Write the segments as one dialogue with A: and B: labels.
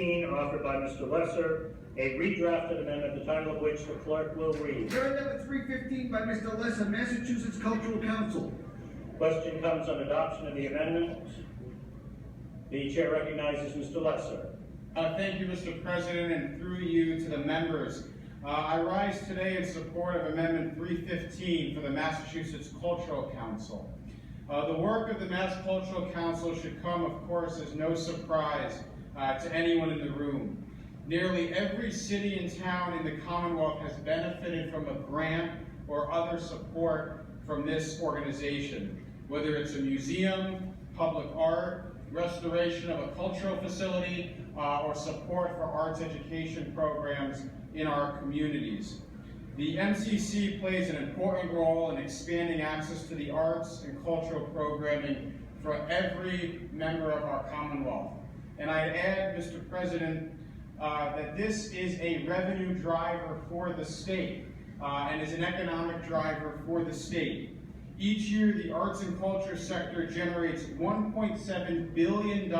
A: 315, offered by Mr. Lesser, a redrafted amendment, the title of which the clerk will read.
B: Hearing number 315 by Mr. Lesser, Massachusetts Cultural Council.
A: Question comes on adoption of the amendment. The chair recognizes Mr. Lesser.
C: Thank you, Mr. President, and through you to the members. I rise today in support of Amendment 315 for the Massachusetts Cultural Council. The work of the Mass Cultural Council should come, of course, as no surprise to anyone in the room. Nearly every city and town in the Commonwealth has benefited from a grant or other support from this organization, whether it's a museum, public art, restoration of a cultural facility, or support for arts education programs in our communities. The MCC plays an important role in expanding access to the arts and cultural programming for every member of our Commonwealth. And I'd add, Mr. President, that this is a revenue driver for the state and is an economic driver for the state. Each year, the arts and culture sector generates $1.7 billion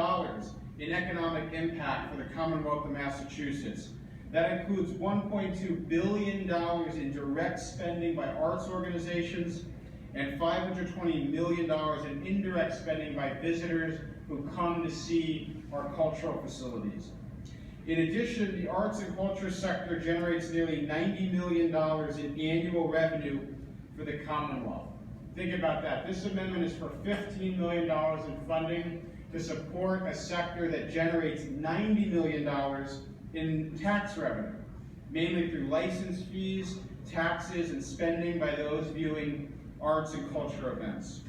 C: in economic impact for the Commonwealth of Massachusetts. That includes $1.2 billion in direct spending by arts organizations and $520 million in indirect spending by visitors who come to see our cultural facilities. In addition, the arts and culture sector generates nearly $90 million in annual revenue for the Commonwealth. Think about that. This amendment is for $15 million in funding to support a sector that generates $90 million in tax revenue, mainly through license fees, taxes, and spending by those viewing arts and culture events.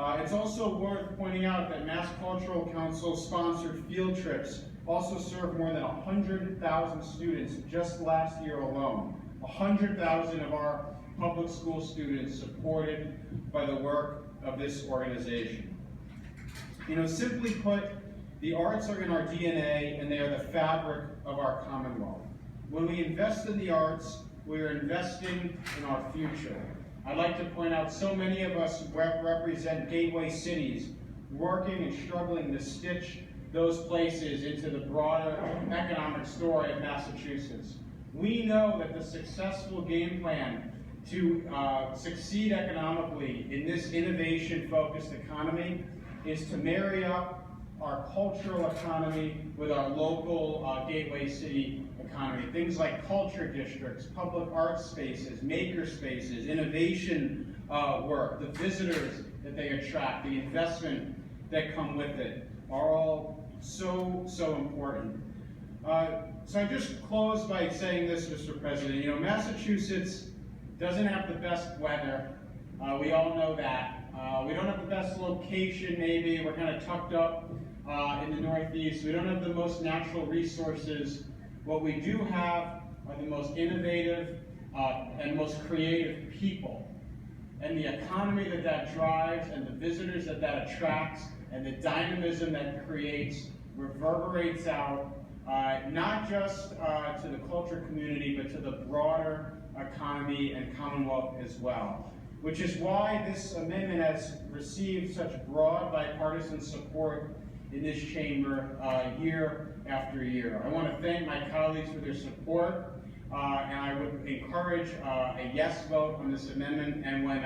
C: It's also worth pointing out that Mass Cultural Council sponsored field trips also served more than 100,000 students just last year alone. 100,000 of our public school students supported by the work of this organization. You know, simply put, the arts are in our DNA and they are the fabric of our Commonwealth. When we invest in the arts, we are investing in our future. I'd like to point out so many of us represent gateway cities working and struggling to stitch those places into the broader economic story of Massachusetts. We know that the successful game plan to succeed economically in this innovation-focused economy is to marry up our cultural economy with our local gateway city economy. Things like culture districts, public arts spaces, maker spaces, innovation work, the visitors that they attract, the investment that come with it are all so important. So I just close by saying this, Mr. President. You know, Massachusetts doesn't have the best weather. We all know that. We don't have the best location, maybe. We're kind of tucked up in the Northeast. We don't have the most natural resources. What we do have are the most innovative and most creative people. And the economy that drives and the visitors that attracts and the dynamism that creates reverberates out not just to the culture community, but to the broader economy and Commonwealth as well. Which is why this amendment has received such broad bipartisan support in this chamber year after year. I want to thank my colleagues for their support, and I would encourage a yes vote on this amendment, and when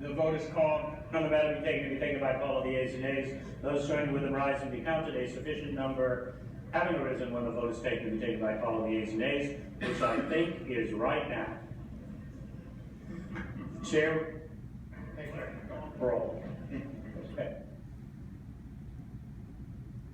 C: the vote is called,
A: On the matter be taken by call of the ayes and nays. Those joining with them rise and be counted. A sufficient number having arisen when the vote is taken to be taken by call of the ayes and nays, which I think is right now. Chair, roll. Okay.